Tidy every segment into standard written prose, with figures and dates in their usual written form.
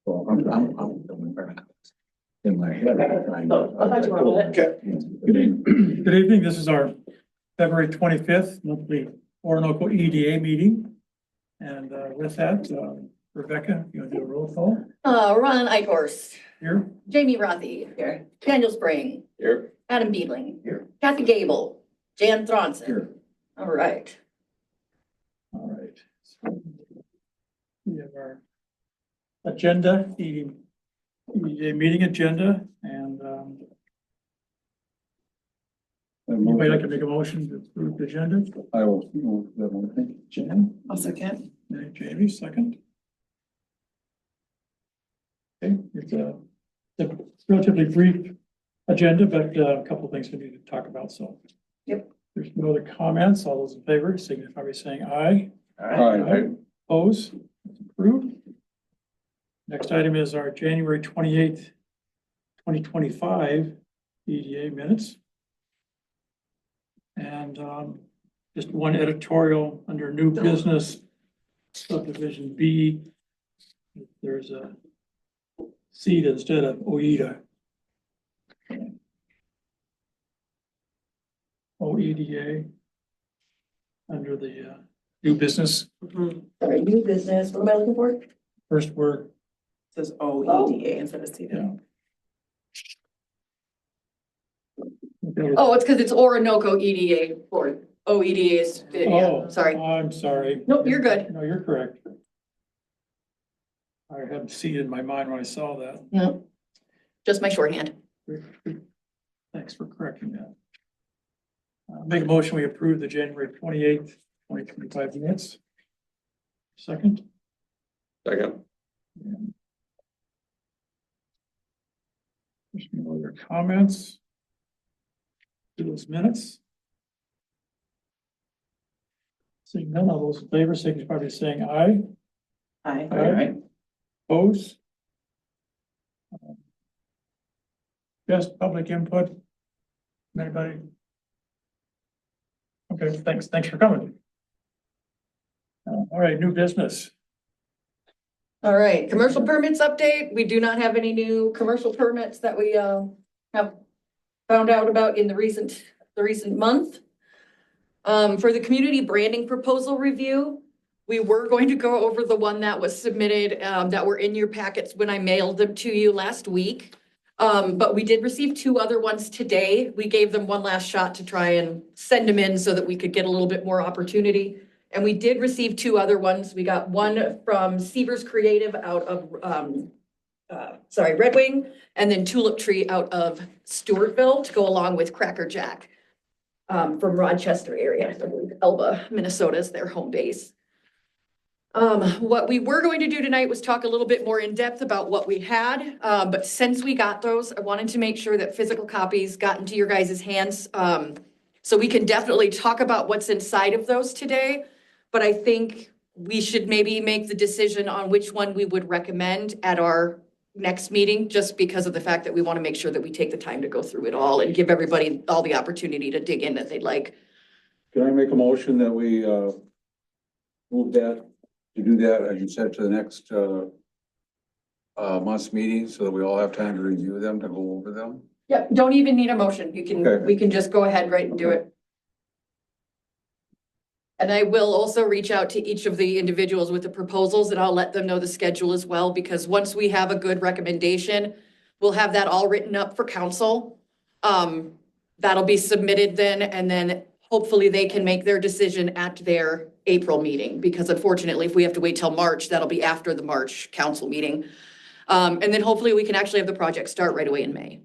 Well, I'm in my head. Okay. Good evening. This is our February 25th monthly Orinoco EDA meeting. And with that, Rebecca, you want to do a roll call Ron Eichhorst, here? Jamie Rothy, here, Daniel Spring, Here. Adam Beedling, Here. Kathy Gable, Jan Thronson. Here. All right. All right. So we have our agenda, the EDA meeting agenda, and anybody like to make a motion to approve the agenda? I will move that one thing. Jan? I'll second. And Jamie, second. Okay, it's a relatively brief agenda, but a couple of things we need to talk about, so. Yep. There's no other comments. All those in favor signify by saying aye. Aye. Oppose, it's approved. Next item is our January 28th, 2025 EDA minutes. And just one editorial under new business subdivision B. There's a seed instead of OEDA. OEDA under the new business. All right, new business. What am I looking for? First word. Says OEDA instead of CEDA. Yeah. Oh, it's because it's Orinoco EDA or OEDA is, yeah, Oh, sorry. I'm sorry. Nope, you're good. No, you're correct. I had seed in my mind when I saw that. No, just my shorthand. Thanks for correcting that. Make a motion, we approve the January 28th, 2025 minutes. Second. Second. There's no other comments to those minutes. Seeing none, all those in favor, signify by saying aye. Aye. Aye. Oppose. Just public input. Anybody? Okay, thanks for coming. All right, new business. All right, commercial permits update. We do not have any new commercial permits that we have found out about in the recent month. For the community branding proposal review, we were going to go over the one that was submitted that were in your packets when I mailed them to you last week. But we did receive two other ones today. We gave them one last shot to try and send them in so that we could get a little bit more opportunity. And we did receive two other ones. We got one from Severs Creative out of, Red Wing, and then Tulip Tree out of Stewartville to go along with Cracker Jack from Rochester area. I believe Elba, Minnesota is their home base. What we were going to do tonight was talk a little bit more in depth about what we had. But since we got those, I wanted to make sure that physical copies got into your guys' hands. So we can definitely talk about what's inside of those today. But I think we should maybe make the decision on which one we would recommend at our next meeting, just because of the fact that we want to make sure that we take the time to go through it all and give everybody all the opportunity to dig in that they'd like. Can I make a motion that we move that, to do that, as you said, to the next month's meeting, so that we all have time to review them, to go over them? Yep, don't even need a motion. You can, Okay. we can just go ahead, right, and do it. And I will also reach out to each of the individuals with the proposals, and I'll let them know the schedule as well, because once we have a good recommendation, we'll have that all written up for council. That'll be submitted then, and then hopefully they can make their decision at their April meeting, because unfortunately, if we have to wait till March, that'll be after the March council meeting. And then hopefully we can actually have the project start right away in May.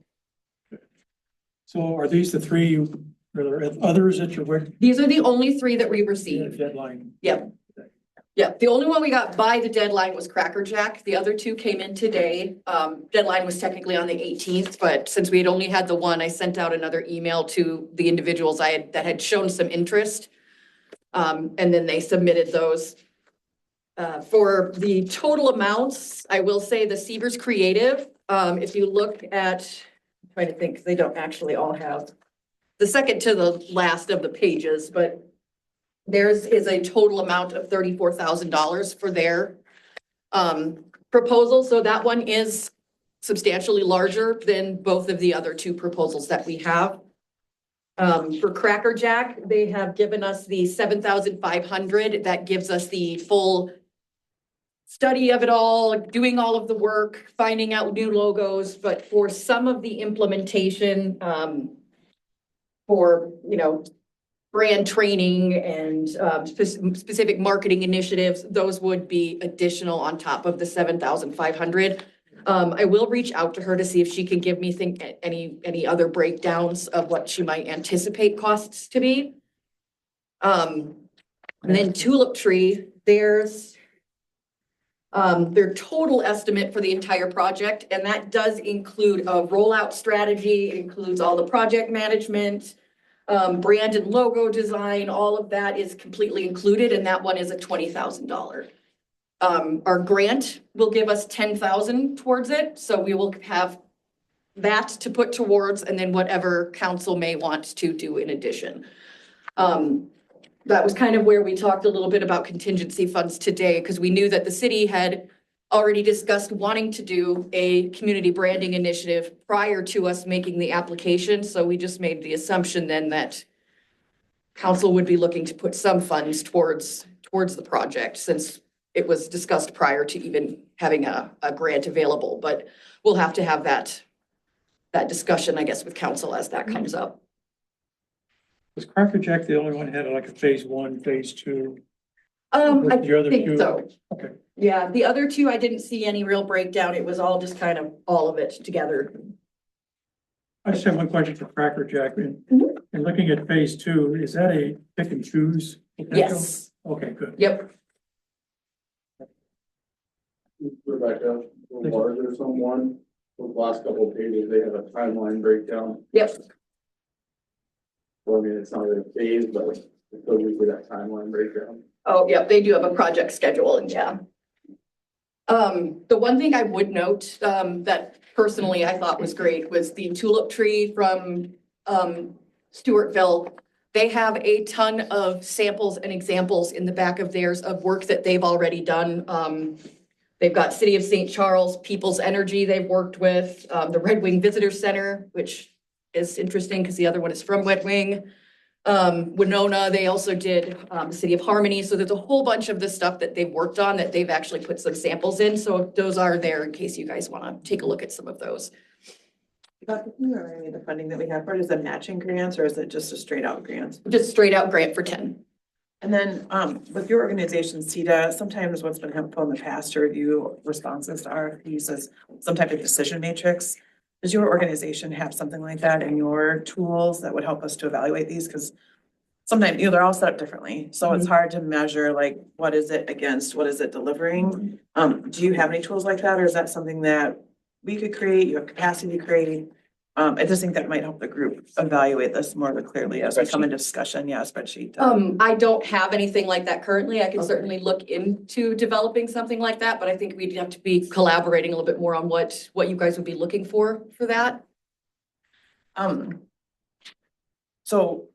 So are these the three, are there others that you're working? These are the only three that we received. Deadline. Yep. Yeah, the only one we got by the deadline was Cracker Jack. The other two came in today. Deadline was technically on the 18th, but since we had only had the one, I sent out another email to the individuals that had shown some interest. And then they submitted those. For the total amounts, I will say the Severs Creative, if you look at, I'm trying to think, they don't actually all have the second to the last of the pages, but Theirs is a total amount of $34,000 for their proposal, so that one is substantially larger than both of the other two proposals that we have. For Cracker Jack, they have given us the 7,500. That gives us the full study of it all, doing all of the work, finding out new logos, but for some of the implementation, for, brand training and specific marketing initiatives, those would be additional on top of the 7,500. I will reach out to her to see if she can give me any other breakdowns of what she might anticipate costs to be. And then Tulip Tree, there's their total estimate for the entire project, and that does include a rollout strategy. It includes all the project management, brand and logo design, all of that is completely included, and that one is at $20,000. Our grant will give us 10,000 towards it, so we will have that to put towards, and then whatever council may want to do in addition. That was kind of where we talked a little bit about contingency funds today, because we knew that the city had already discussed wanting to do a community branding initiative prior to us making the application. So we just made the assumption then that council would be looking to put some funds towards the project, since it was discussed prior to even having a grant available. But we'll have to have that discussion, I guess, with council as that comes up. Was Cracker Jack the only one that had like a phase 1, phase 2? I The other think two? so. Okay. Yeah, the other two, I didn't see any real breakdown. It was all just kind of all of it together. I just have one question for Cracker Jack. And looking at phase 2, is that a pick and choose potential? Yes, Okay, good. yep. Rebecca, larger someone, the last couple of pages, they have a timeline breakdown. Yep. Well, I mean, it's not really a phase, but it's still usually that timeline breakdown. Oh, yep, they do have a project schedule, and yeah. The one thing I would note, that personally I thought was great was the Tulip Tree from, Stewartville. They have a ton of samples and examples in the back of theirs of work that they've already done. They've got City of St. Charles, People's Energy they've worked with, the Red Wing Visitor Center, which is interesting because the other one is from Red Wing. Winona, they also did the City of Harmony. So there's a whole bunch of the stuff that they've worked on that they've actually put some samples in. So those are there in case you guys want to take a look at some of those. But the funding that we have for it, is it matching grants or is it just a straight out grant? Just straight out grant for 10. And then with your organization, CEDA, sometimes what's been helpful in the past to review responses to RFPs is some type of decision matrix. Does your organization have something like that in your tools that would help us to evaluate these? Because sometimes, they're all set up differently. So it's hard to measure like, what is it against, what is it delivering? Do you have any tools like that? Or is that something that we could create, you have capacity to create? I just think that might help the group evaluate this more clearly as we come into discussion. Yeah, spreadsheet. I don't have anything like that currently. I can certainly look into developing something like that, but I think we'd have to be collaborating a little bit more on what you guys would be looking for that. So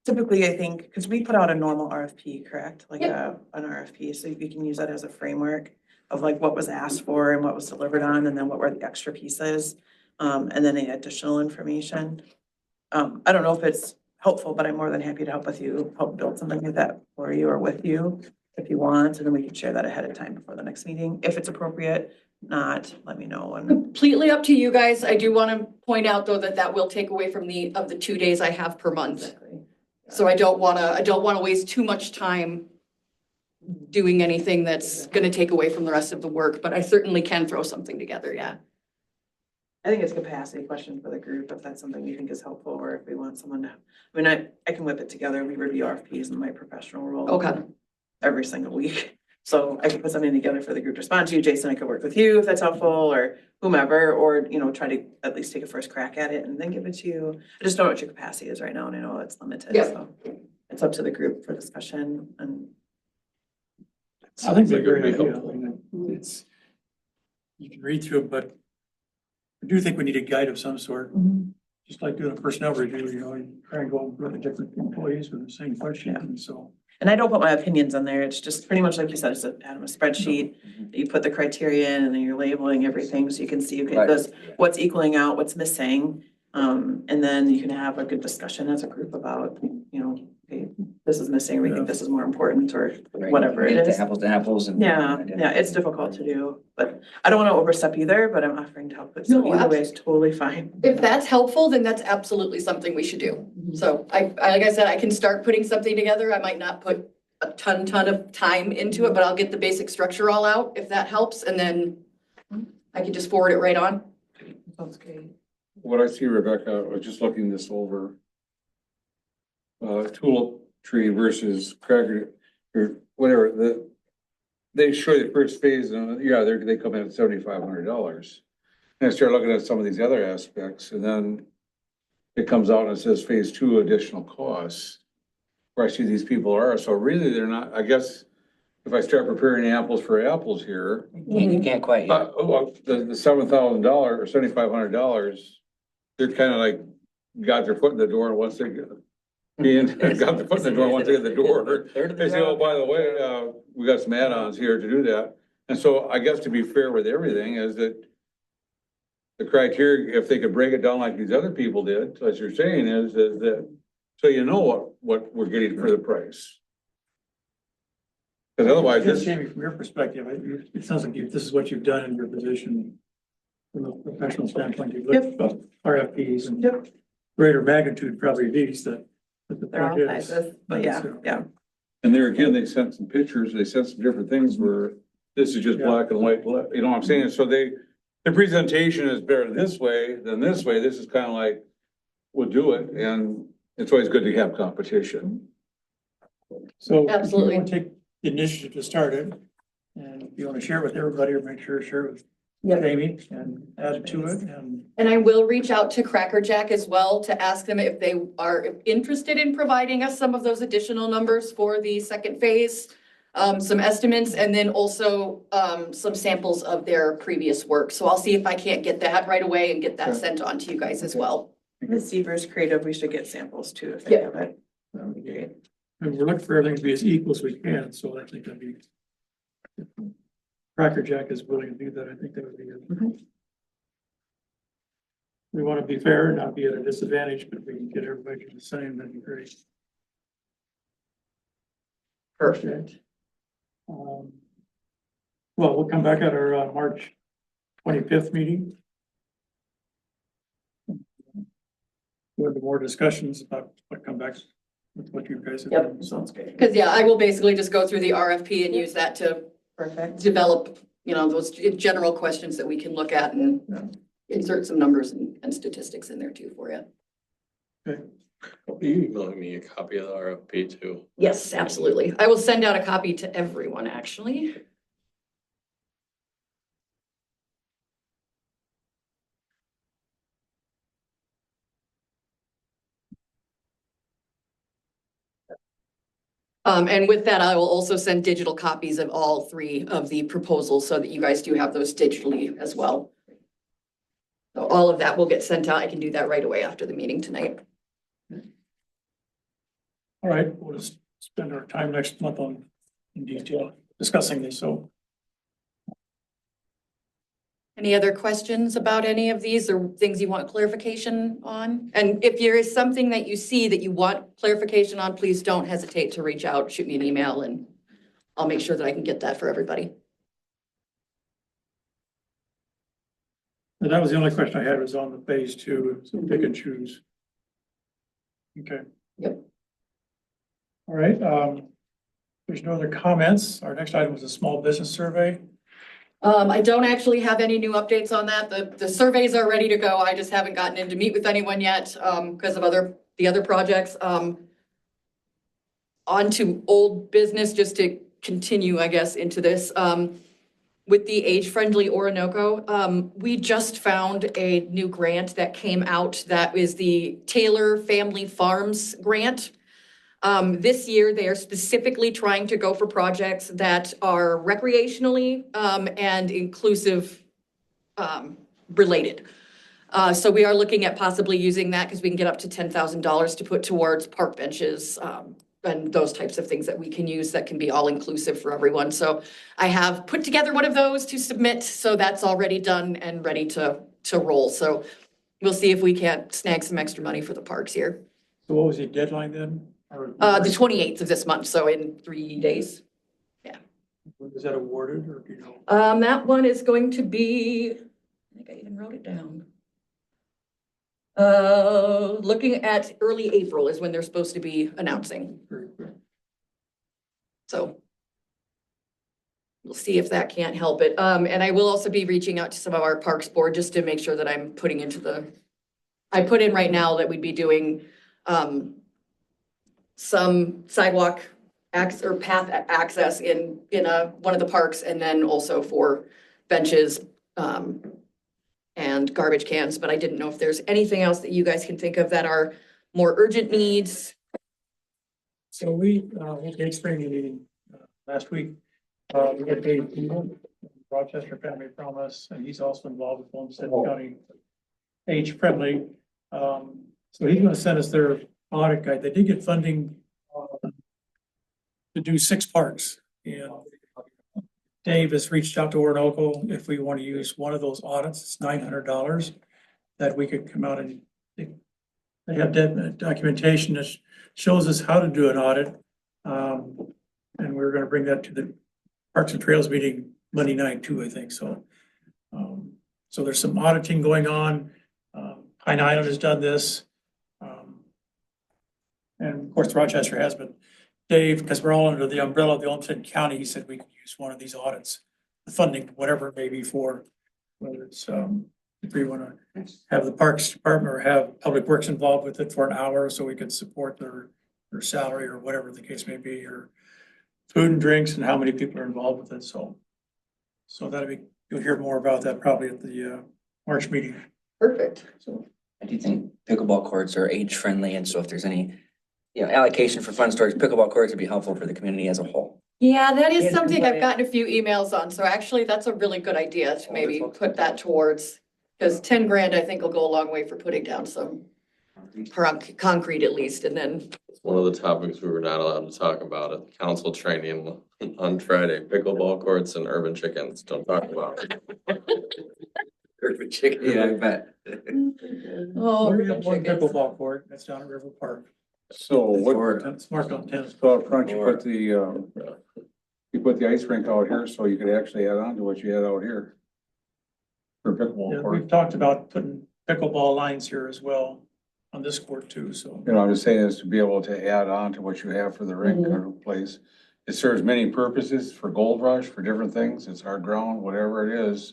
typically, I think, because we put out a normal RFP, correct? Like an RFP, so you can use that as a framework of like what was asked for and what was delivered on, and then what were the extra pieces, and then any additional information. I don't know if it's helpful, but I'm more than happy to help build something like that for you or with you if you want, and then we can share that ahead of time before the next meeting, if it's appropriate. Not, let me know. And Completely up to you guys. I do want to point out though that will take away from the 2 days I have per month. So I don't want to waste too much time doing anything that's going to take away from the rest of the work, but I certainly can throw something together. Yeah. I think it's a capacity question for the group, if that's something you think is helpful, or if we want someone to, I mean, I can whip it together. We review RFPs in my professional role. Okay. Every single week. So I could put something together for the group to respond to. Jason, I could work with you if that's helpful, or whomever, or, try to at least take a first crack at it and then give it to you. I just don't know what your capacity is right now, and I know it's limited, Yeah. so it's up to the group for discussion. And I think they're Sounds like it would great be idea. helpful. I mean, it's, you can read through it, but I do think we need a guide of some sort. Just like doing a personnel review, you try and go with the different employees with the same question, and so And I don't put my opinions on there. It's just pretty much like you said, it's a spreadsheet. You put the criteria in and then you're labeling everything so you can see, okay, Right. this, what's equaling out, what's missing. And then you can have a good discussion as a group about, you know, okay, this is missing, we think this is more important or whatever it Get the is. apples to apples and. Yeah, it's difficult to do, but I don't want to overstep either, but I'm offering to help. So No, either way is totally fine. If that's helpful, then that's absolutely something we should do. So like I said, I can start putting something together. I might not put a ton of time into it, but I'll get the basic structure all out if that helps. And then I can just forward it right on. Sounds great. What I see, Rebecca, I was just looking this over. Tulip tree versus cracker, or whatever, they show the first phase, and yeah, they come in at $7,500. And I start looking at some of these other aspects, and then it comes out and it says phase 2 additional costs. Where I see these people are, so really they're not, I guess, if I start comparing apples for apples here. You can't quite, yeah. Well, the $7,000 or $7,500, they're kind of like got their foot in the door once they get. Got their foot in the door once they get the door. They say, oh, by the way, we got some add-ons here to do that. And so I guess to be fair with everything is that the criteria, if they could break it down like these other people did, as you're saying, is that, so you know what we're getting for the price. Because otherwise, Just this, Jamie, from your perspective, it sounds like this is what you've done in your position. From a professional standpoint, you've looked at RFPs and greater magnitude probably these that. But the They're all point is, sizes, but yeah, yeah. and there again, they sent some pictures, they sent some different things where this is just black and white, you know what I'm saying? So the presentation is better this way than this way. This is kind of like, we'll do it, and it's always good to have competition. So. Absolutely. If you want to take the initiative to start it, and if you want to share it with everybody or make sure, share it with Jamie and add to it And I will reach out to Cracker Jack as well to ask them if they are interested in providing us some of those additional numbers for the second phase. Some estimates, and then also some samples of their previous work. So I'll see if I can't get that right away and get that sent on to you guys as well. The Seavers Creative, we should get samples too, if they Yeah. have it. That would be great. And we're looking for everything to be as equal as we can, so I think that'd be. If Cracker Jack is willing to do that, I think that would be good. We want to be fair, not be at a disadvantage, but if we can get everybody to the same, that'd be great. Perfect. Well, we'll come back at our March 25th meeting. We'll have more discussions about what come back with what you guys have Yep. done. Sounds great. Because yeah, I will basically just go through the RFP and use that to Perfect. develop, those general questions that we can look at and insert some numbers and statistics in there too for you. Are you emailing me a copy of the RFP too? Yes, absolutely. I will send out a copy to everyone, actually. And with that, I will also send digital copies of all 3 of the proposals so that you guys do have those digitally as well. So all of that will get sent out. I can do that right away after the meeting tonight. All right, we'll just spend our time next month in detail discussing this, so. Any other questions about any of these or things you want clarification on? And if there is something that you see that you want clarification on, please don't hesitate to reach out, shoot me an email, and I'll make sure that I can get that for everybody. And that was the only question I had was on the phase 2, so pick and choose. Okay. Yep. All right, there's no other comments. Our next item was a small business survey. I don't actually have any new updates on that. The surveys are ready to go. I just haven't gotten in to meet with anyone yet, because of the other projects. On to old business, just to continue, I guess, into this. With the age-friendly Orinoco, we just found a new grant that came out that is the Taylor Family Farms grant. This year, they are specifically trying to go for projects that are recreationally and inclusive related. So we are looking at possibly using that because we can get up to $10,000 to put towards park benches, and those types of things that we can use that can be all inclusive for everyone. So I have put together one of those to submit, so that's already done and ready to roll. So we'll see if we can't snag some extra money for the parks here. So what was the deadline then? Or The 28th of this month, so in 3 days. was that awarded or, you know? That one is going to be, I think I even wrote it down. Looking at early April is when they're supposed to be announcing. So we'll see if that can't help it. And I will also be reaching out to some of our parks board just to make sure that I'm putting I put in right now that we'd be doing, some sidewalk path access in one of the parks, and then also for benches, and garbage cans, but I didn't know if there's anything else that you guys can think of that are more urgent needs. So we had a spring meeting last week. We had Dave Keeble, Rochester Family Promise, and he's also involved with Homestead County Age Friendly. So he's gonna send us their audit guide. They did get funding to do 6 parks. And Dave has reached out to Orinoco if we want to use one of those audits. It's $900 that we could come out and they have documentation that shows us how to do an audit. And we're gonna bring that to the Parks and Trails meeting Monday night too, I think, so. So there's some auditing going on. Pine Island has done this. And of course, Rochester has, but Dave, because we're all under the umbrella of the Olmsted County, he said we could use one of these audits, the funding, whatever it may be for, whether it's, if we want to have the Parks Department or have Public Works involved with it for an hour so we could support their salary or whatever the case may be, or food and drinks and how many people are involved with it. So that'll be, you'll hear more about that probably at the March meeting. Perfect. So I do think pickleball courts are age friendly, and so if there's any, allocation for funds towards pickleball courts would be helpful for the community as a whole. Yeah, that is Yes, something but I've gotten a few emails on, so actually that's a really good idea to maybe put that towards, because 10 grand I think will go a long way for putting down some concrete at least, and then. It's one of the topics we were not allowed to talk about at council training on Friday, pickleball courts and urban chickens, don't talk about it. Urban chicken, yeah, I bet. Oh, we have one pickleball court that's down at River Park. So what, It's marked on tennis. so up front, you put the ice rink out here, so you could actually add on to what you had out here. For pickleball Yeah, court. we've talked about putting pickleball lines here as well on this court too, so. I'm just saying is to be able to add on to what you have for the rink or place. It serves many purposes for Gold Rush, for different things. It's hard ground, whatever it is.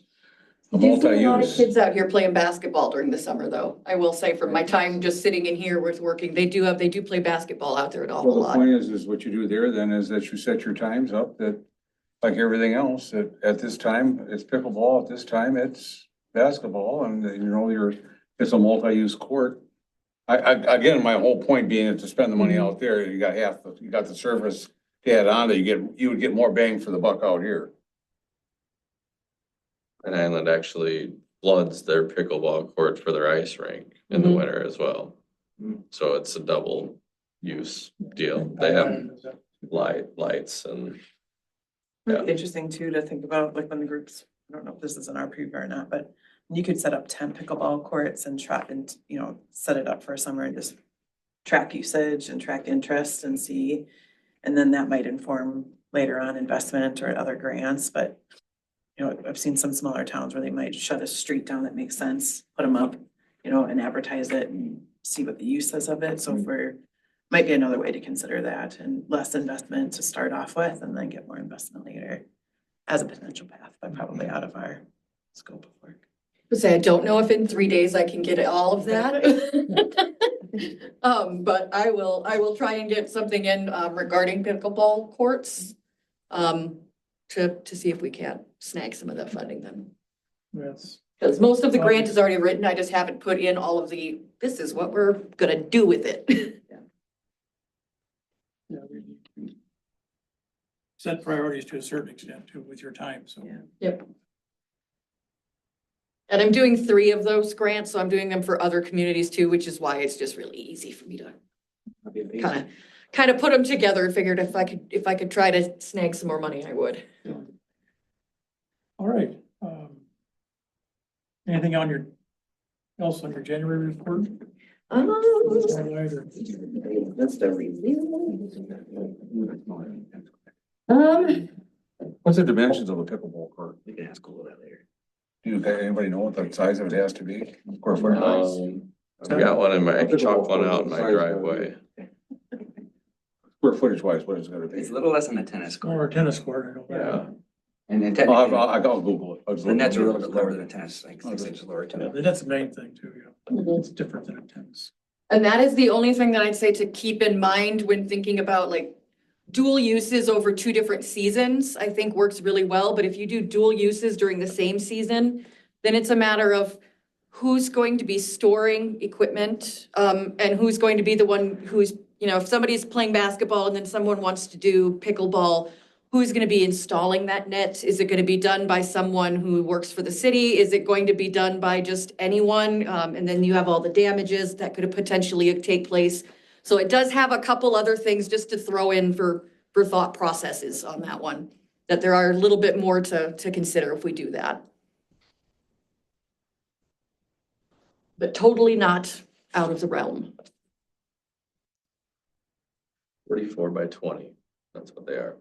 A You do see a lot of multi-use. kids out here playing basketball during the summer, though. I will say from my time just sitting in here with working, they do play basketball out there an awful Well, the lot. point is what you do there then is that you set your times up that, like everything else, that at this time, it's pickleball, at this time, it's basketball, and it's a multi-use court. Again, my whole point being is to spend the money out there, you got the surface to add on that you would get more bang for the buck out here. Pine Island actually floods their pickleball court for their ice rink in the Mhm. winter as well. So it's a double use deal. They have lights and Really interesting too, to think about, like when the groups, I don't know if this is in our preview or not, but you could set up 10 pickleball courts and try and, set it up for a summer and just track usage and track interest and see. And then that might inform later on investment or other grants, but I've seen some smaller towns where they might shut a street down that makes sense, put them up, and advertise it and see what the use is of it. So if might be another way to consider that, and less investment to start off with and then get more investment later as a potential path, but probably out of our scope of work. I don't know if in 3 days I can get all of that. But I will try and get something in regarding pickleball courts. To see if we can't snag some of that funding then. Yes. Because most of the grant is already written, I just haven't put in all of this is what we're gonna do with it. Yeah, we set priorities to a certain extent too with your time, so. Yeah. Yep. And I'm doing 3 of those grants, so I'm doing them for other communities too, which is why it's just really easy for me to kind of kind of put them together and figured if I could try to snag some more money, I would. All right. Anything else on your January report? Highlight or- Just a review. What's the dimensions of a pickleball court? We can ask Google that later. Anybody know what the size of it has to be? Square foot. I've got one in my, I can chalk one out in my driveway. Square footage wise, what is it gonna be? It's a little less than a tennis court. Or a tennis court, I don't know. Yeah. And then I'll technically, Google it. the nets are a little bit lower than a tennis, like 6 inches lower Yeah, too. that's the main thing too, yeah. Mhm. It's different than a tennis. And that is the only thing that I'd say to keep in mind when thinking about like dual uses over 2 different seasons, I think works really well. But if you do dual uses during the same season, then it's a matter of who's going to be storing equipment, and who's going to be the one who's, if somebody's playing basketball and then someone wants to do pickleball, who's gonna be installing that net? Is it gonna be done by someone who works for the city? Is it going to be done by just anyone? And then you have all the damages that could potentially take place. So it does have a couple other things just to throw in for thought processes on that one, that there are a little bit more to consider if we do that. But totally not out of the realm. 44 by 20, that's what they are.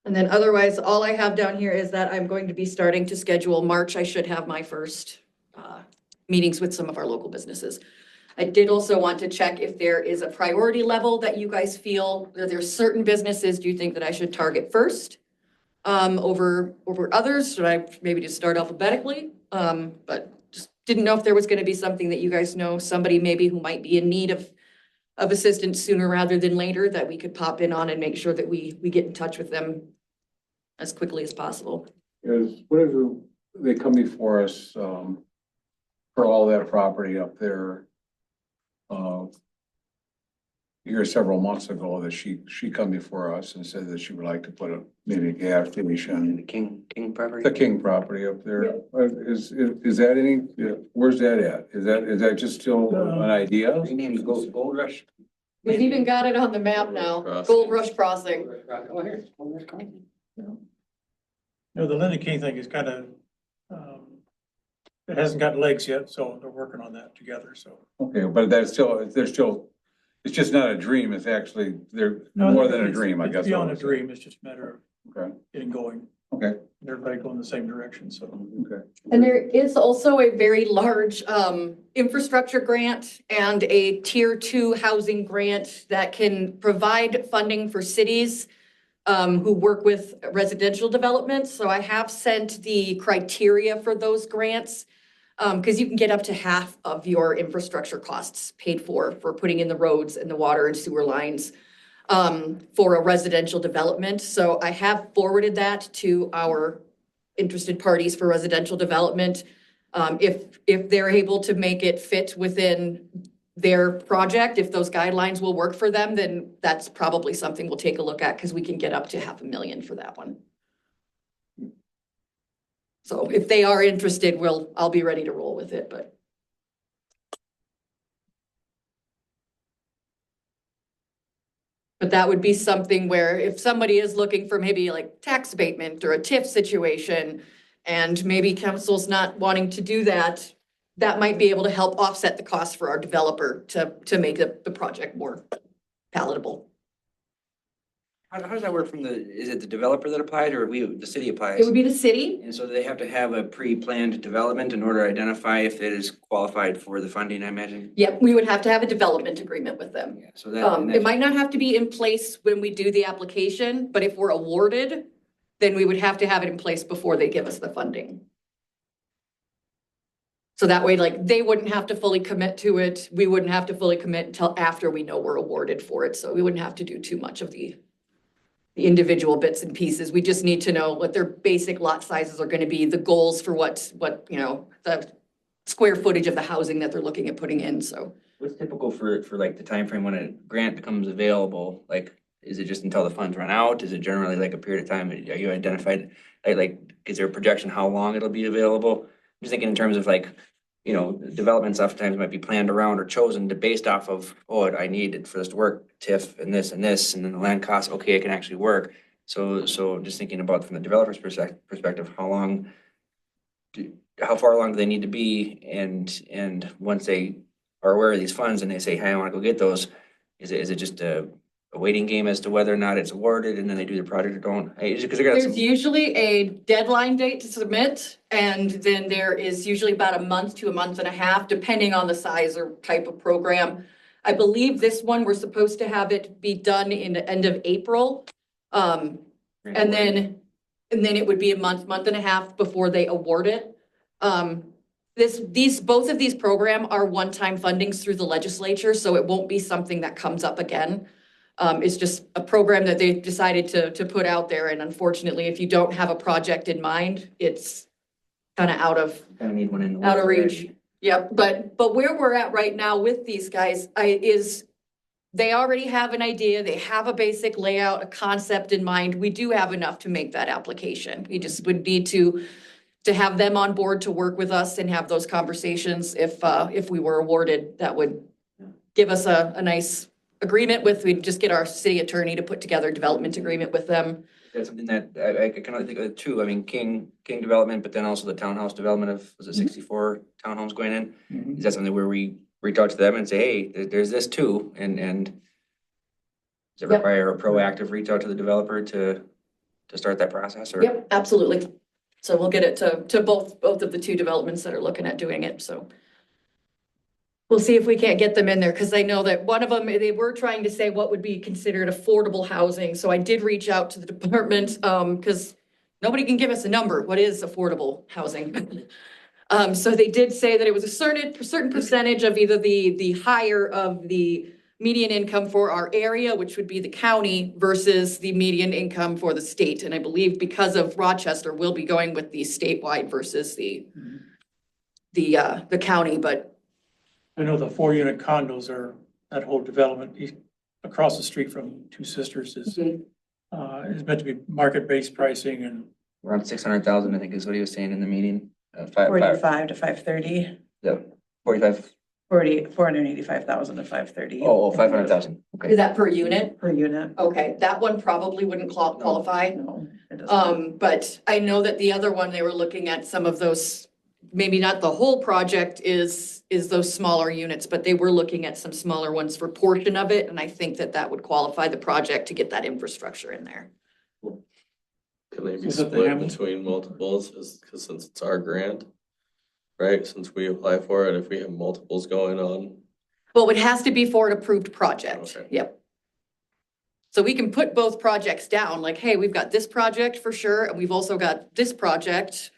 And then otherwise, all I have down here is that I'm going to be starting to schedule March. I should have my first meetings with some of our local businesses. I did also want to check if there is a priority level that you guys feel, that there's certain businesses do you think that I should target first over others? Should I maybe just start alphabetically? But just didn't know if there was going to be something that you guys know, somebody maybe who might be in need of assistance sooner rather than later that we could pop in on and make sure that we get in touch with them as quickly as possible. Is, whenever they come before us, for all that property up there, here several months ago that she come before us and said that she would like to put maybe a gas station. The King property? The King property up there. Is that any, where's that at? Is that just still an idea? Renamed Gold Rush. We've even got it on the map now, Crossing. Gold Rush Crossing. Oh, here. Gold Rush Crossing. The Linda King thing is kind of, it hasn't got legs yet, so they're working on that together, so. Okay, but that's still, it's just not a dream. It's actually, they're No, more than a it's- dream, I it's guess. Beyond a dream, it's just a matter of Okay, getting going. okay, Everybody going the same direction, so. okay. And there is also a very large infrastructure grant and a tier 2 housing grant that can provide funding for cities who work with residential developments. So I have sent the criteria for those grants because you can get up to half of your infrastructure costs paid for putting in the roads and the water and sewer lines for a residential development. So I have forwarded that to our interested parties for residential development. If they're able to make it fit within their project, if those guidelines will work for them, then that's probably something we'll take a look at because we can get up to $500,000 for that one. So if they are interested, I'll be ready to roll with it, but. But that would be something where if somebody is looking for maybe like tax abatement or a TIF situation, and maybe council's not wanting to do that, that might be able to help offset the cost for our developer to make the project more palatable. How does that work is it the developer that applied or the city applies? It would be the city. And so they have to have a pre-planned development in order to identify if it is qualified for the funding, I imagine? Yep, we would have to have a development agreement with them. Yeah, so that. It might not have to be in place when we do the application, but if we're awarded, then we would have to have it in place before they give us the funding. So that way, like, they wouldn't have to fully commit to it. We wouldn't have to fully commit until after we know we're awarded for it. So we wouldn't have to do too much of the individual bits and pieces. We just need to know what their basic lot sizes are going to be, the goals for what, the square footage of the housing that they're looking at putting in, so. What's typical for like the time frame when a grant becomes available? Like, is it just until the funds run out? Is it generally like a period of time? Are you identified, like, is there a projection how long it'll be available? I'm just thinking in terms of like, you know, developments oftentimes might be planned around or chosen to based off of, oh, I need it for this to work, TIF and this, and then the land costs, okay, it can actually work. So just thinking about from the developer's perspective, how far along do they need to be? And once they are aware of these funds and they say, hey, I want to go get those, is it just a waiting game as to whether or not it's awarded and then they do the project or don't? Because they got There's some, usually a deadline date to submit, and then there is usually about a month to a month and a half, depending on the size or type of program. I believe this one, we're supposed to have it be done in the end of April. And then it would be a month and a half before they award it. Both of these program are one-time fundings through the legislature, so it won't be something that comes up again. It's just a program that they decided to put out there, and unfortunately, if you don't have a project in mind, it's kind of out of need one in the out of works reach. already. Yep, but where we're at right now with these guys, is they already have an idea, they have a basic layout, a concept in mind. We do have enough to make that application. We just would need to have them on board to work with us and have those conversations. If we were awarded, that would give us a nice agreement with, we'd just get our city attorney to put together a development agreement with them. That's something that I can only think of two. I mean, King development, but then also the townhouse development of, was it 64 townhomes going in? Is that something where we reach out to them and say, hey, there's this too, and does it Yep. require a proactive reach out to the developer to start that process, or? Yep, absolutely. So we'll get it to both of the two developments that are looking at doing it, so. We'll see if we can't get them in there, because I know that one of them, they were trying to say what would be considered affordable housing. So I did reach out to the department, because nobody can give us a number. What is affordable housing? So they did say that it was a certain percentage of either the higher of the median income for our area, which would be the county, versus the median income for the state. And I believe because of Rochester, we'll be going with the statewide versus the county, but I know the 4-unit condos are, that whole development across the street from Two Sisters is meant to be market-based pricing and Around 600,000, I think is what he was saying in the meeting. 45 to 530, Yeah, 45, 485,000 to 530. 500,000. Okay. is that per unit? Per unit. Okay, that one probably wouldn't qualify. No, it doesn't. But I know that the other one, they were looking at some of those, maybe not the whole project is those smaller units, but they were looking at some smaller ones for portion of it, and I think that would qualify the project to get that infrastructure in there. Can they be Is that the split Hamilton? between multiples, because since it's our grant, right, since we apply for it, if we have multiples going on? Well, it has to be for an approved project. Okay. Yep. So we can put both projects down, like, hey, we've got this project for sure, and we've also got this project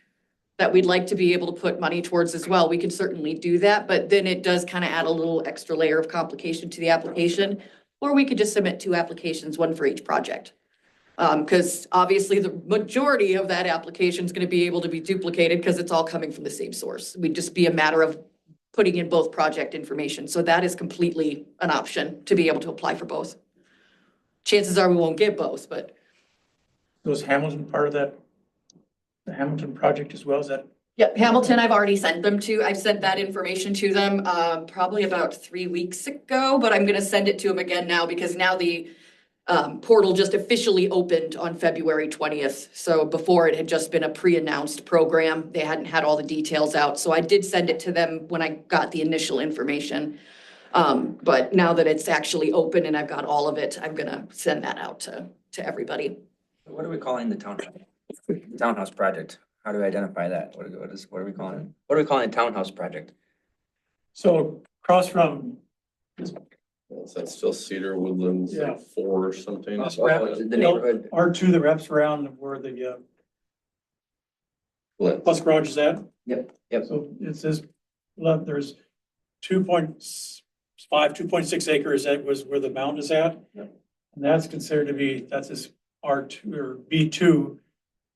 that we'd like to be able to put money towards as well. We can certainly do that, but then it does kind of add a little extra layer of complication to the application. Or we could just submit 2 applications, one for each project. Because obviously the majority of that application is going to be able to be duplicated because it's all coming from the same source. We'd just be a matter of putting in both project information. So that is completely an option to be able to apply for both. Chances are we won't get both, but was Hamilton part of that? The Hamilton project as well, is that? yep, Hamilton, I've already sent them to. I've sent that information to them probably about 3 weeks ago, but I'm going to send it to them again now because now the portal just officially opened on February 20th. So before it had just been a pre-announced program. They hadn't had all the details out. So I did send it to them when I got the initial information. But now that it's actually open and I've got all of it, I'm gonna send that out to everybody. What are we calling the townhouse project? How do we identify that? What are we calling it? What are we calling a townhouse project? So across from, Is that still Cedar Woodlands, Yeah. like 4 or something? The neighborhood, R2 that wraps around where the Flint. bus garage is at. yep. So it says, there's 2.6 acres, that was where the mound is at. Yep. And that's considered to be, that's this R2 or B2.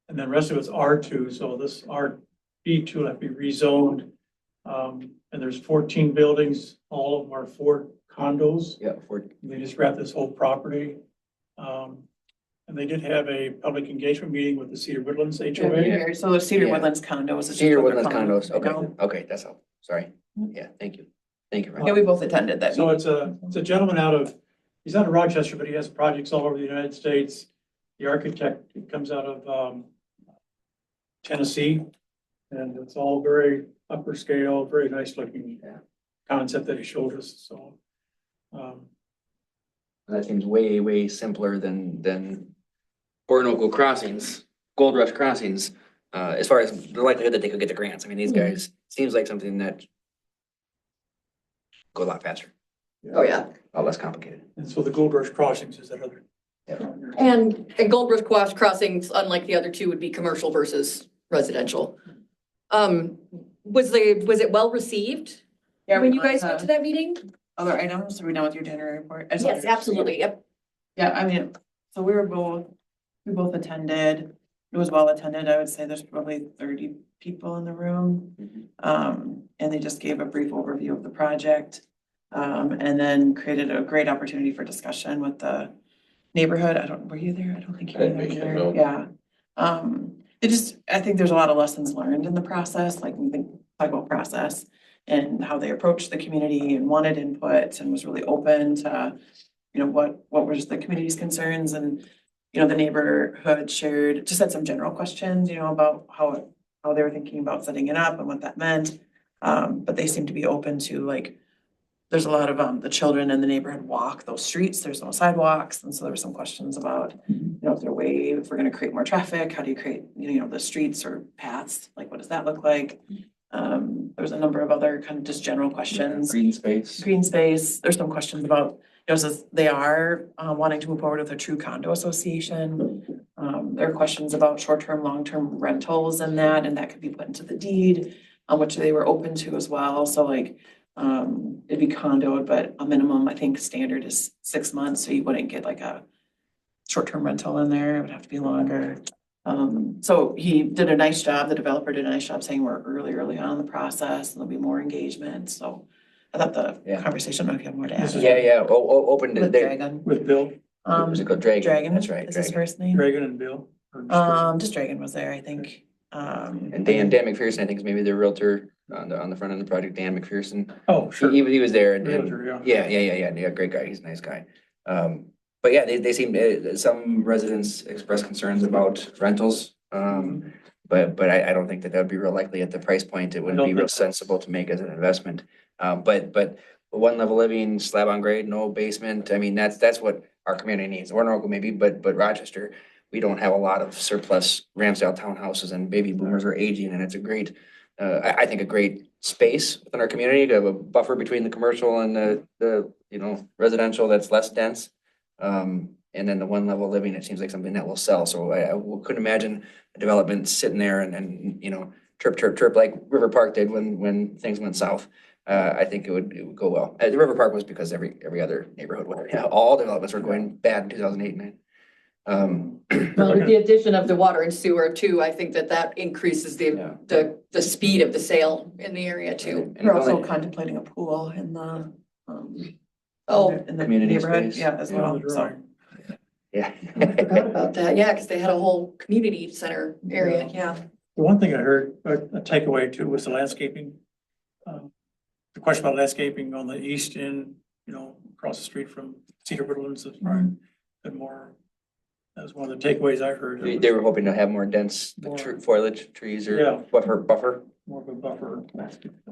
And then the rest of it's R2, so this B2 will have to be rezoned. And there's 14 buildings, all of them are 4 condos. Yeah, They just wrap this whole property. And they did have a public engagement meeting with the Cedar Woodlands HOA. Here, so the Cedar Yeah. Woodlands condos. it's just Cedar what they're Woodlands calling condos, it, you know? okay, that's all, sorry, yeah, thank you, Yeah, we both attended that So meeting. it's a gentleman he's out of Rochester, but he has projects all over the United States. The architect comes out of Tennessee. And it's all very upper scale, very nice looking concept that he showed us, so. that seems way, way simpler than Orinoco crossings, Gold Rush crossings, as far as the likelihood that they could get the grants, I mean, these guys, seems like something that go a lot faster, Oh, yeah. a lot less complicated. And so the Gold Rush Crossings is that other. And Gold Rush Crossings, unlike the other two, would be commercial versus residential. Was it well received Yeah, when we you guys on went to that meeting? other items, are we done with your dinner report? I just Yes, wanted to- absolutely, yep. Yeah, I mean, so we both attended, it was well attended, I would say there's probably 30 people in the room. And they just gave a brief overview of the project. And then created a great opportunity for discussion with the neighborhood, were you there? I don't think you I were didn't make it, there, no. yeah. I think there's a lot of lessons learned in the process, like we think, talk about process. And how they approached the community and wanted input and was really open to, what was the community's concerns and, the neighborhood just had some general questions, about how they were thinking about setting it up and what that meant. But they seemed to be open to there's a lot of, the children in the neighborhood walk those streets, there's no sidewalks. And so there were some questions about, if we're gonna create more traffic, how do you create, the streets or paths, like what does that look like? There's a number of other kind of just general questions. Green space. Green space, there's some questions about, since they are wanting to move forward with a true condo association. There are questions about short-term, long-term rentals and that could be put into the deed, which they were open to as well, so it'd be condoed, but a minimum, I think, standard is 6 months, so you wouldn't get a short-term rental in there, it would have to be longer. So he did a nice job, the developer did a nice job saying we're early on in the process, and there'll be more engagement, so I thought the Yeah. conversation, I don't know if you have more to add. Yeah, open, With they, Dragon. With Bill, was it called Dragon? Dragon, That's right, is his Dragon. first name. Dragon and Bill. or just Dragon? Just Dragon was there, I think. And Dan McPherson, I think is maybe their realtor on the front end of the project, Dan McPherson. Oh, sure. He was there and, Realtor, yeah. yeah, great guy, he's a nice guy. But yeah, they seem, some residents express concerns about rentals. But I don't think that would be real likely at the price point, it wouldn't don't be real think so. sensible to make as an investment. But one level living, slab on grade, no basement, I mean, that's what our community needs, Orinoco maybe, but Rochester. We don't have a lot of surplus Ramsdale townhouses and baby boomers are aging and it's a great, I think a great space within our community to have a buffer between the commercial and the residential that's less dense. And then the one level living, it seems like something that will sell. So I couldn't imagine a development sitting there and chirp like River Park did when things went south. I think it would go well. The River Park was because every other neighborhood, all developments were going bad in 2008, 2009. Well, with the addition of the water and sewer too, I think that increases the speed of the sale in the area too. And We're it's also only- contemplating a pool in the, in the Community neighborhood, space. yeah, as Yeah, well, the so. drawing. Yeah. I forgot about that, yeah, because they had a whole community center area, yeah. The one thing I heard, a takeaway too, was the landscaping. The question about landscaping on the east end, across the street from Cedar Woodlands is probably bit more. That was one of the takeaways I heard. They were hoping to have more dense More- foliage, trees or Yeah. buffer. More of a buffer.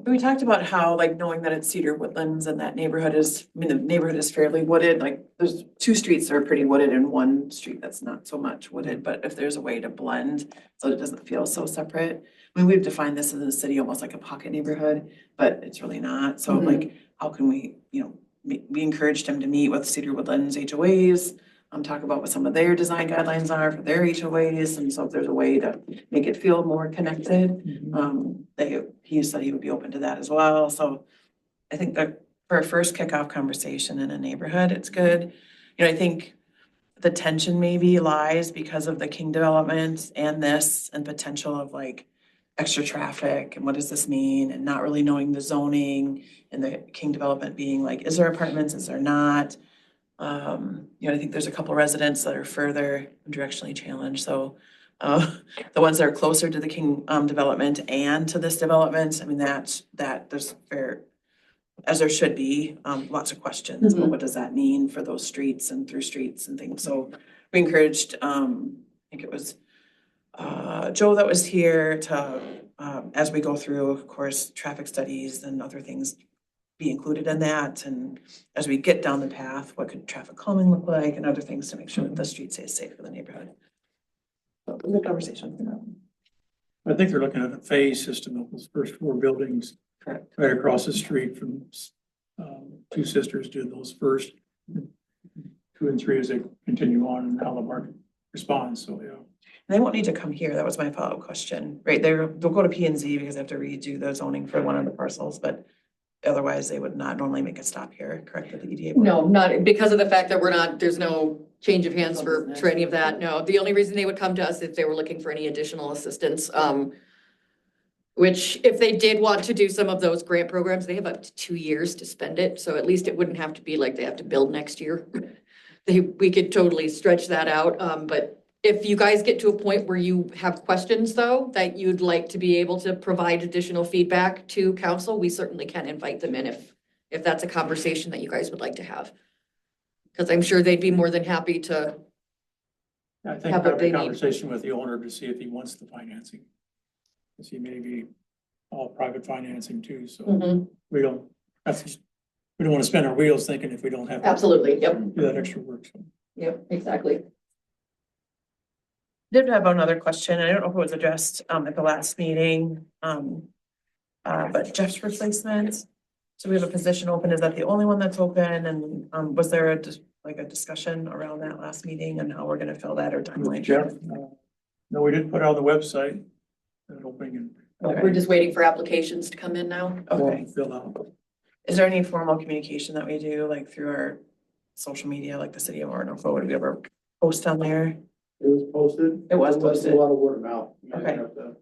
We talked about how, knowing that it's Cedar Woodlands and that neighborhood the neighborhood is fairly wooded, there's 2 streets that are pretty wooded and 1 street that's not so much wooded, but if there's a way to blend so it doesn't feel so separate. I mean, we've defined this in the city almost like a pocket neighborhood, but it's really not. So how can we, we encouraged him to meet with Cedar Woodlands HOAs, talk about what some of their design guidelines are for their HOAs, and so if there's a way to make it feel more connected, he said he would be open to that as well. So I think that for a first kickoff conversation in a neighborhood, it's good. I think the tension maybe lies because of the King development and this and potential of extra traffic and what does this mean and not really knowing the zoning and the King development being is there apartments, is there not? I think there's a couple residents that are further directionally challenged, so the ones that are closer to the King development and to this development, I mean, that there's as there should be, lots of questions, but what does that mean for those streets and through streets and things? So we encouraged, I think it was Joe that was here to, as we go through, of course, traffic studies and other things be included in that. And as we get down the path, what could traffic calming look like and other things to make sure that the street stays safe for the neighborhood. So it was a good conversation. I think they're looking at a phase system of those first 4 buildings. Correct. Right across the street from, Two Sisters did those first. 2 and 3 as they continue on and how the market responds, so, yeah. They won't need to come here. That was my follow-up question, right? They'll go to P and Z because they have to redo the zoning for one of the parcels, but otherwise they would not normally make a stop here, correct, at the EDA? board? No, not because of the fact that there's no change of hands for any of that. No, the only reason they would come to us if they were looking for any additional assistance. Which if they did want to do some of those grant programs, they have up to 2 years to spend it. So at least it wouldn't have to be like they have to build next year. We could totally stretch that out. But if you guys get to a point where you have questions though, that you'd like to be able to provide additional feedback to council, we certainly can invite them in if that's a conversation that you guys would like to have. Because I'm sure they'd be more than happy to. I think Have what have they a need. conversation with the owner to see if he wants the financing. Because he may be all private financing too, so we don't want to spin our wheels thinking if we don't have. to Absolutely, yep, Do that extra work, so. yep, exactly. Did have another question. I don't know if it was addressed at the last meeting. But Jeff's replacement. So we have a position open. Is that the only one that's open? And was there a discussion around that last meeting and how we're gonna fill that or timeline? Jeff, no, we didn't put it on the website. That opening and. We're just waiting for applications to come in now. Okay. Fill out. Is there any formal communication that we do like through our social media, like the city of Orinoco? Would we ever post on there? It was posted. It was It's a posted. lot of word of mouth. You guys Okay. have to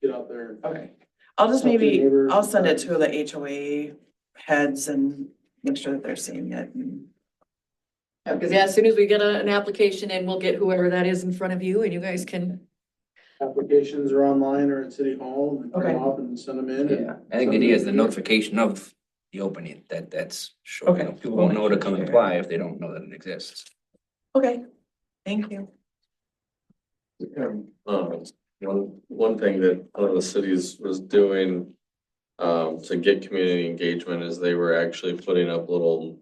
get out there. Okay. I'll just Talk to maybe, neighbors I'll and send it friends. to the HOA heads and make sure that they're seeing it. And Because as soon as we get an application in, we'll get whoever that is in front of you and you guys can. Applications are online or at City Hall and print Okay. them off and send them in. and- Yeah, I think the idea is the notification of the opening, that's sure. Okay. People won't know to come and apply if they don't know that it exists. Okay, thank you. One thing that one of the cities was doing to get community engagement is they were actually putting up little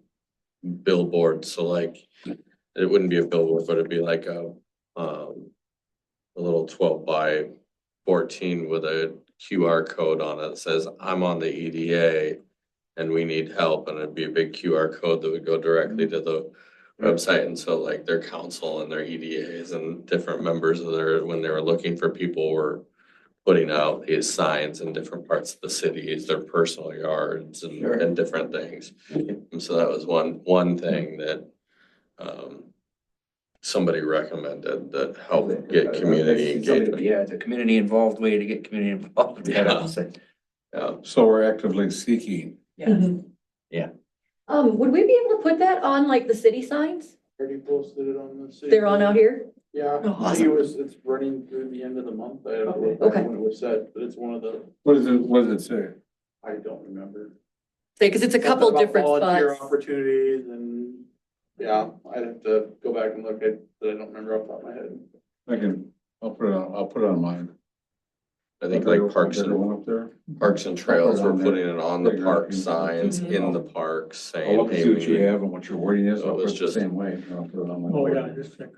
billboards, so like, it wouldn't be a billboard, but it'd be like a little 12 by 14 with a QR code on it that says, I'm on the EDA and we need help, and it'd be a big QR code that would go directly to the website. And so like their council and their EDAs and different members of when they were looking for people, were putting out these signs in different parts of the cities, their personal yards and different things. And so that was one thing that somebody recommended that helped get community engagement. Yeah, it's a community involved way to get community involved. Yeah. Yeah. So we're actively seeking. Yeah. Would we be able to put that on like the city signs? Already posted it on the city. They're on out here? Yeah, Oh, I think it's running through the end of the month. I don't know Okay. when it was set, but it's one of the, What does it say? I don't remember. Say, because it's a couple Something about different volunteer spots. opportunities and, yeah, I'd have to go back and look at, but I don't remember off the top of my head. I'll put it on mine. I think like Parks Everyone and up there. Trails were Put it on there. putting it on the Figure park out. signs Mhm. in the parks saying, I'll look hey, see we what you need. have and what your wording is. So I'll it put was it the just- same way. I'll put it on my Oh, board. yeah, just check.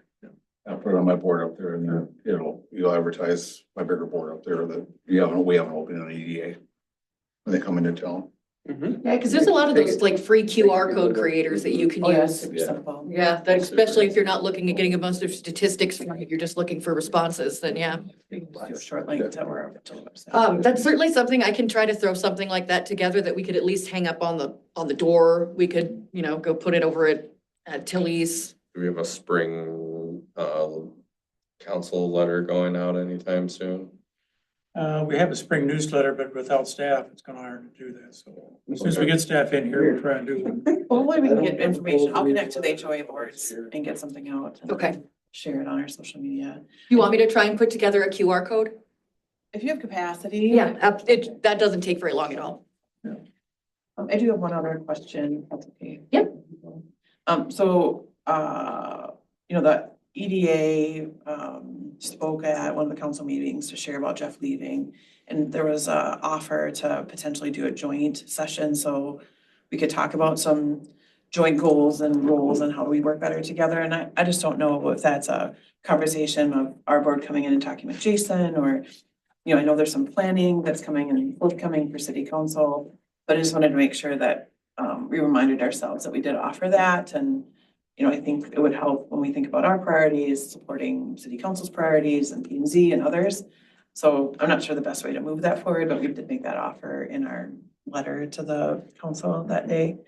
I'll put it on my board up there and then you'll advertise my bigger board up there that we have an opening on EDA. When they come into town. Yeah, because there's a lot of those like free QR code creators that you can Oh, yeah, use. super Yeah. simple. Yeah, that especially if you're not looking at getting a bunch of statistics from it, you're just looking for responses, then yeah. Do a short link to wherever to the website. That's certainly something I can try to throw something like that together that we could at least hang up on the door. We could, go put it over at Tilly's. Do we have a spring council letter going out anytime soon? We have a spring newsletter, but without staff, it's kind of hard to do that, so as soon as we get staff in here, we'll try and do it. Hopefully we can get information. I'll connect to the HOA boards and get something out. and Okay. Share it on our social media. You want me to try and put together a QR code? If you have capacity. Yeah, that doesn't take very long at all. I do have one other question. if That's okay. Yep. So, the EDA, spoke at one of the council meetings to share about Jeff leaving. And there was a offer to potentially do a joint session, so we could talk about some joint goals and roles and how we work better together. And I just don't know if that's a conversation of our board coming in and talking with Jason, or, I know there's some planning that's coming and forthcoming for city council. But I just wanted to make sure that we reminded ourselves that we did offer that. And, I think it would help when we think about our priorities, supporting city council's priorities and P and Z and others. So I'm not sure the best way to move that forward, but we did make that offer in our letter to the council that day.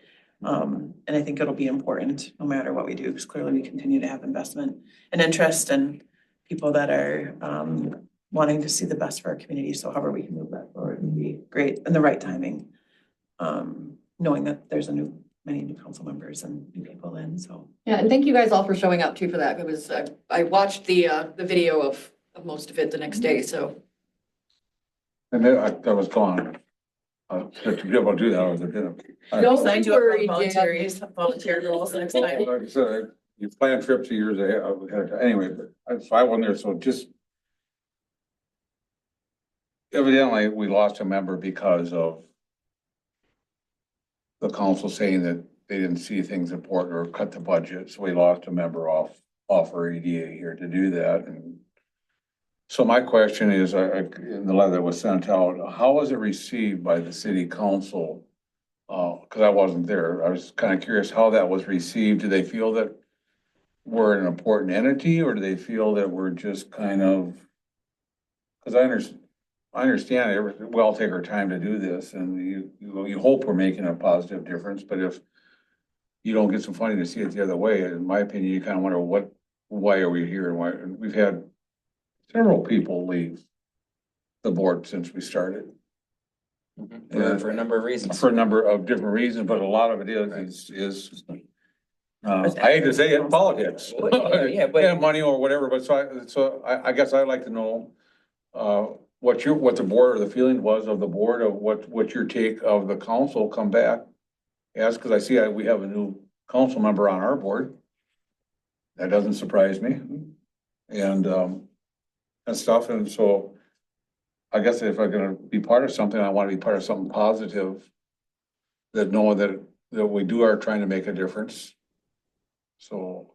And I think it'll be important no matter what we do, because clearly we continue to have investment and interest and people that are wanting to see the best for our community. So however we can move that forward would be great, and the right timing. Knowing that there's many new council members and new people in, so. Yeah, and thank you guys all for showing up too for that. It was, I watched the video of most of it the next day, so. And then I was gone. To be able to do that, I was a bit of. Don't Signed you worry, up for Dan. volunteer roles next time. Like I said, you plan trips 2 years ahead, anyway, but I wasn't there, so just. Evidently, we lost a member because of the council saying that they didn't see things important or cut the budget, so we lost a member off our EDA here to do that. And so my question is, in the letter that was sent out, how was it received by the city council? Cause I wasn't there. I was kind of curious how that was received. Do they feel that we're an important entity, or do they feel that we're just kind of? Cause I understand we all take our time to do this, and you hope we're making a positive difference, but if you don't get some funding to see it the other way, in my opinion, you kind of wonder why are we here, and why, and we've had several people leave the board since we started. For a number of reasons. For a number of different reasons, but a lot of it is I hate to say it, politics. Yeah, but- Yeah, money or whatever, but so I guess I'd like to know what the board, or the feeling was of the board, of what your take of the council come back as, because I see we have a new council member on our board. That doesn't surprise me. And stuff, and so I guess if I'm gonna be part of something, I want to be part of something positive, that knowing that we are trying to make a difference. So,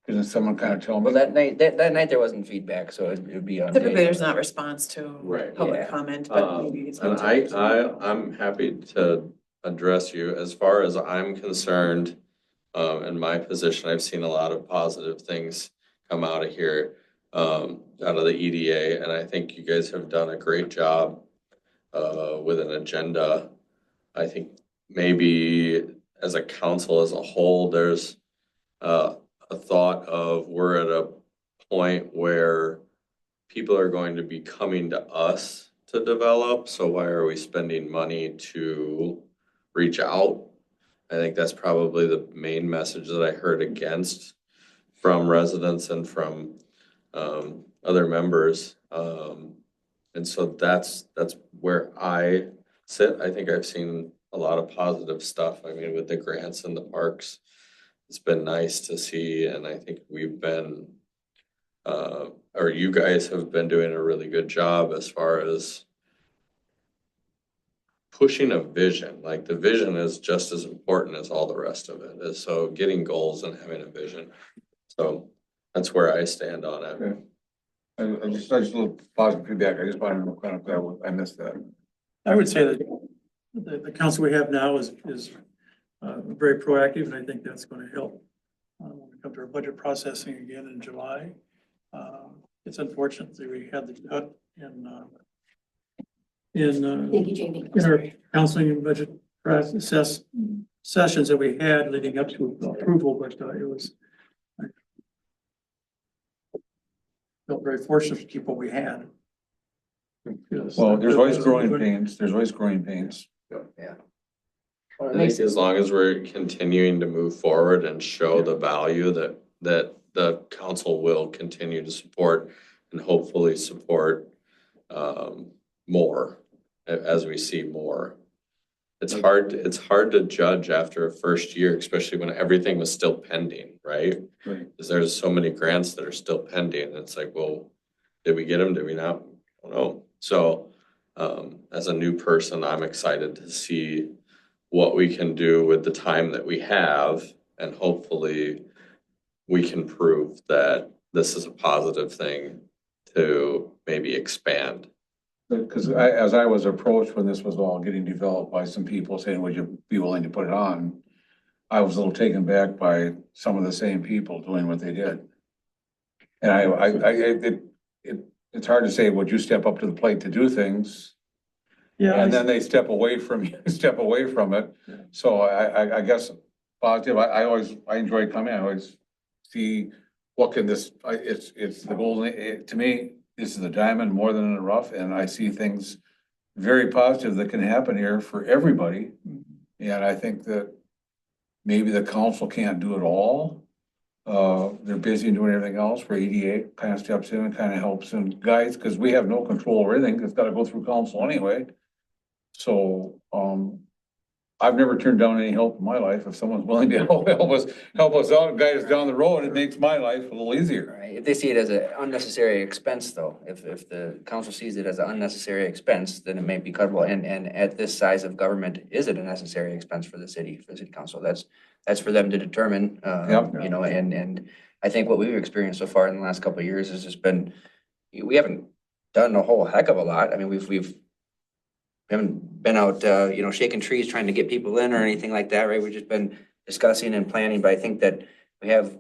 isn't someone kind of tell me? Well, that night there wasn't feedback, so it'd be on. Typically, there's not response to Right. public Yeah. comment, but maybe it's. And I'm happy to address you. As far as I'm concerned, in my position, I've seen a lot of positive things come out of here, out of the EDA, and I think you guys have done a great job with an agenda. I think maybe as a council as a whole, there's a thought of we're at a point where people are going to be coming to us to develop, so why are we spending money to reach out? I think that's probably the main message that I heard against from residents and from other members. And so that's where I sit. I think I've seen a lot of positive stuff. I mean, with the grants and the parks, it's been nice to see, and I think we've been, or you guys have been doing a really good job as far as pushing a vision. Like, the vision is just as important as all the rest of it is. So getting goals and having a vision. So that's where I stand on it. Okay. I just a little positive feedback. I just wanted to know kind of, I missed that. I would say that the council we have now is very proactive, and I think that's going to help when we come to our budget processing again in July. It's unfortunate that we had the cut Thank you, Jamie. in our counseling and budget process sessions that we had leading up to approval, but it was, I felt very fortunate to keep what we had. Well, there's always growing pains, there's always growing pains. I think as long as we're continuing to move forward and show the value that the council will continue to support and hopefully support more as we see more. It's hard to judge after a first year, especially when everything was still pending, right? Right. Because there's so many grants that are still pending. And it's like, well, did we get them? Did we not? I don't know. So as a new person, I'm excited to see what we can do with the time that we have, and hopefully we can prove that this is a positive thing to maybe expand. Because as I was approached when this was all getting developed by some people saying, would you be willing to put it on? I was a little taken back by some of the same people doing what they did. And it's hard to say, would you step up to the plate to do things? Yeah, And then they step away from you, step away from it. So I guess positive, I enjoy coming, I always see what can this, it's the golden, to me, this is the diamond more than in the rough, and I see things very positive that can happen here for everybody. And I think that maybe the council can't do it all. They're busy doing everything else, where EDA kind of steps in and kind of helps and guides, because we have no control over anything, it's gotta go through council anyway. So, I've never turned down any help in my life. If someone's willing to help us out and guide us down the road, it makes my life a little easier. Right, if they see it as an unnecessary expense though, if the council sees it as an unnecessary expense, then it may be cuttable. And at this size of government, is it a necessary expense for the city council? That's for them to determine, Yep. you know, and I think what we've experienced so far in the last couple of years has just been, we haven't done a whole heck of a lot. I mean, we haven't been out, you know, shaking trees, trying to get people in or anything like that, right? We've just been discussing and planning, but I think that we have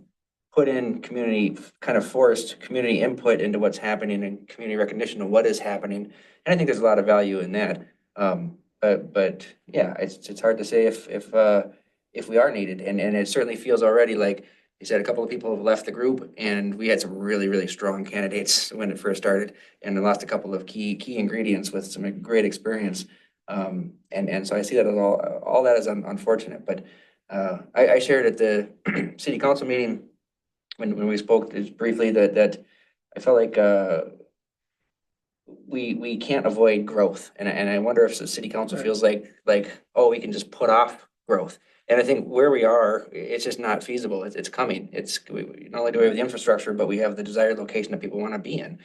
put in kind of forced community input into what's happening and community recognition of what is happening. And I think there's a lot of value in that. But yeah, it's hard to say if we are needed. And it certainly feels already like you said, a couple of people have left the group, and we had some really, really strong candidates when it first started, and lost a couple of key ingredients with some great experience. And so I see that as all that is unfortunate, but I shared at the city council meeting when we spoke just briefly that I felt like we can't avoid growth, and I wonder if the city council feels like oh, we can just put off growth. And I think where we are, it's just not feasible. It's coming. Not only do we have the infrastructure, but we have the desired location that people want to be in.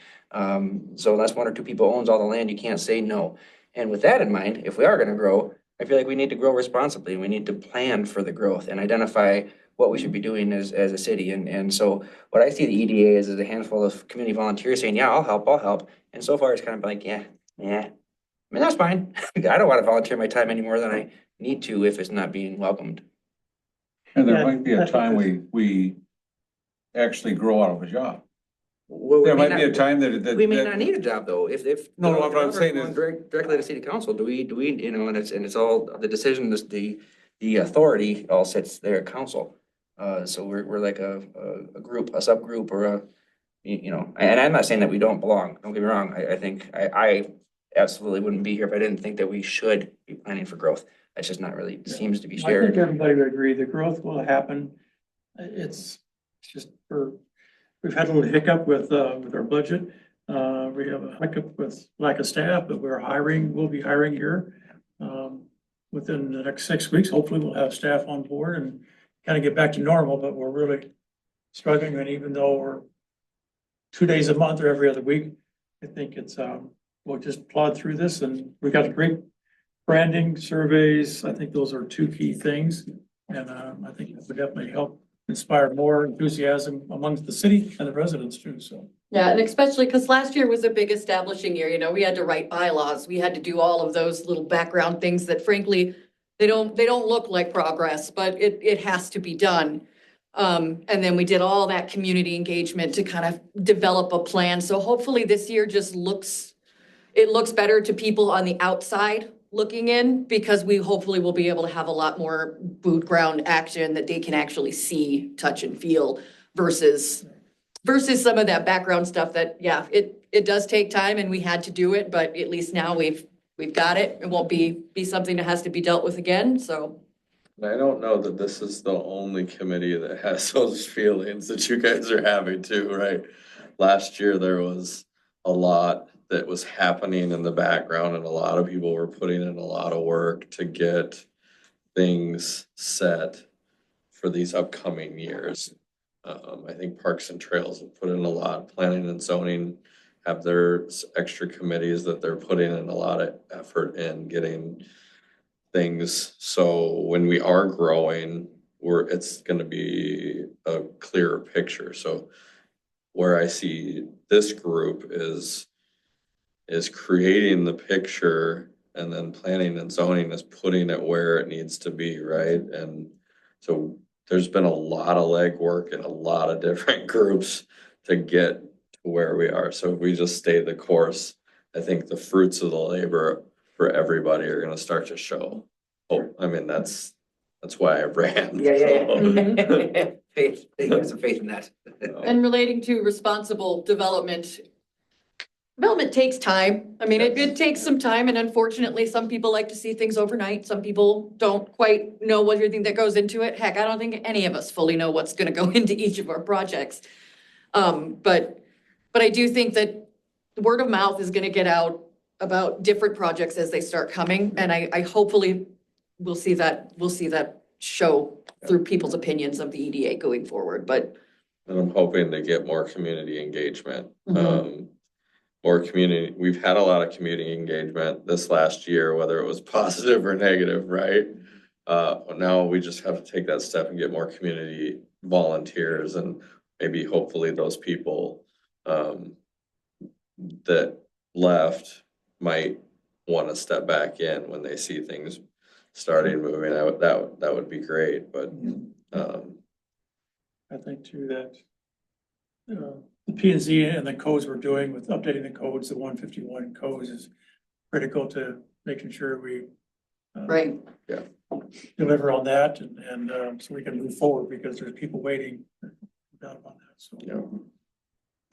So unless one or two people owns all the land, you can't say no. And with that in mind, if we are going to grow, I feel like we need to grow responsibly. We need to plan for the growth and identify what we should be doing as a city. And so what I see the EDA is a handful of community volunteers saying, yeah, I'll help. And so far it's kind of like, yeah. I mean, that's fine. I don't want to volunteer my time any more than I need to if it's not being welcomed. And there might be a time we actually grow out of a job. Well, There might be a time that. We may not need a job though, if. No, what I'm saying is. Directly to city council, do we, you know, and it's all, the decision, the authority all sits there at council. So we're like a group, a subgroup, or a, you know, and I'm not saying that we don't belong, don't get me wrong. I think I absolutely wouldn't be here if I didn't think that we should be planning for growth. That's just not really, seems to be I shared. think everybody would agree, the growth will happen. It's just we've had a little hiccup with our budget. We have a hiccup with lack of staff, but we'll be hiring here. Within the next 6 weeks, hopefully we'll have staff on board and kind of get back to normal, but we're really struggling. And even though we're 2 days a month or every other week, I think it's, we'll just plod through this, and we got a great branding surveys. I think those are two key things. And I think it would definitely help inspire more enthusiasm amongst the city and the residents too, so. Yeah, and especially because last year was a big establishing year, you know, we had to write bylaws, we had to do all of those little background things that frankly, they don't look like progress, but it has to be done. And then we did all that community engagement to kind of develop a plan. So hopefully this year just looks better to people on the outside looking in, because we hopefully will be able to have a lot more boot ground action that they can actually see, touch and feel versus versus some of that background stuff that, yeah, it does take time and we had to do it, but at least now we've got it. It won't be something that has to be dealt with again, so. I don't know that this is the only committee that has those feelings that you guys are having too, right? Last year, there was a lot that was happening in the background and a lot of people were putting in a lot of work to get things set for these upcoming years. I think Parks and Trails have put in a lot, planning and zoning have their extra committees that they're putting in a lot of effort in getting things. So when we are growing, it's gonna be a clearer picture. So where I see this group is creating the picture and then planning and zoning is putting it where it needs to be, right? And so there's been a lot of legwork in a lot of different groups to get to where we are. So if we just stay the course, I think the fruits of the labor for everybody are gonna start to show. Oh, I mean, that's why I ran. Yeah. Faith, there's some faith in that. And relating to responsible development takes time. I mean, it takes some time, and unfortunately, some people like to see things overnight. Some people don't quite know what everything that goes into it. Heck, I don't think any of us fully know what's gonna go into each of our projects. But I do think that word of mouth is gonna get out about different projects as they start coming, and I hopefully we'll see that show through people's opinions of the EDA going forward, but. And I'm hoping to get more community engagement. Mhm. More community, we've had a lot of community engagement this last year, whether it was positive or negative, right? Now we just have to take that step and get more community volunteers and maybe hopefully those people that left might want to step back in when they see things starting moving. That would be great, but I think too that the P and Z and the codes we're doing with updating the codes, the 151 codes is critical to making sure we Right. deliver on that and so we can move forward because there's people waiting. No doubt about that, so.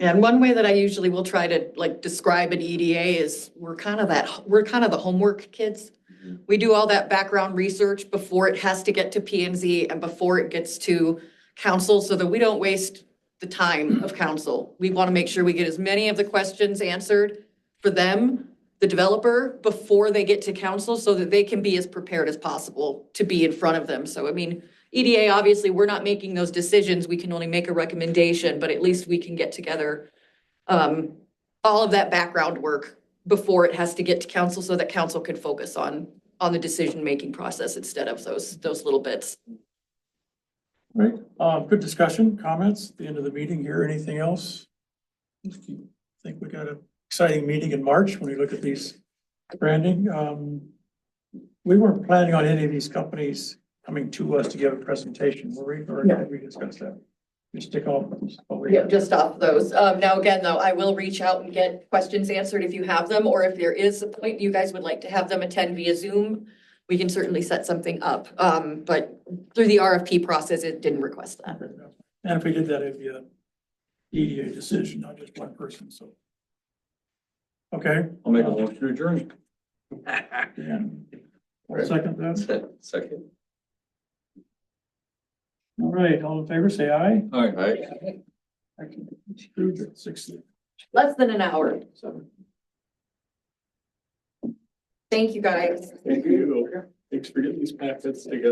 And one way that I usually will try to like describe an EDA is we're kind of the homework kids. Mhm. We do all that background research before it has to get to P and Z and before it gets to council so that we don't waste the time of council. We want to make sure we get as many of the questions answered for them, the developer, before they get to council so that they can be as prepared as possible to be in front of them. So I mean, EDA, obviously, we're not making those decisions. We can only make a recommendation, but at least we can get together all of that background work before it has to get to council so that council can focus on the decision-making process instead of those little bits. Right, good discussion, comments, at the end of the meeting here, anything else? I think we got an exciting meeting in March when we look at these branding. We weren't planning on any of these companies coming to us to give a presentation, were we, or did we discuss that? We stick on. Yeah, just off those. Now again, though, I will reach out and get questions answered if you have them, or if there is a point you guys would like to have them attend via Zoom, we can certainly set something up. But through the RFP process, it didn't request that. And if we did that, it'd be a EDA decision, not just one person, so. Okay. I'll make a motion to adjourn. And I'll second that. Second. All right, all in favor, say aye. All right. Right. I can approve it, 60. Less than an hour. Thank you, guys. Thank you. Thanks for getting these packets together.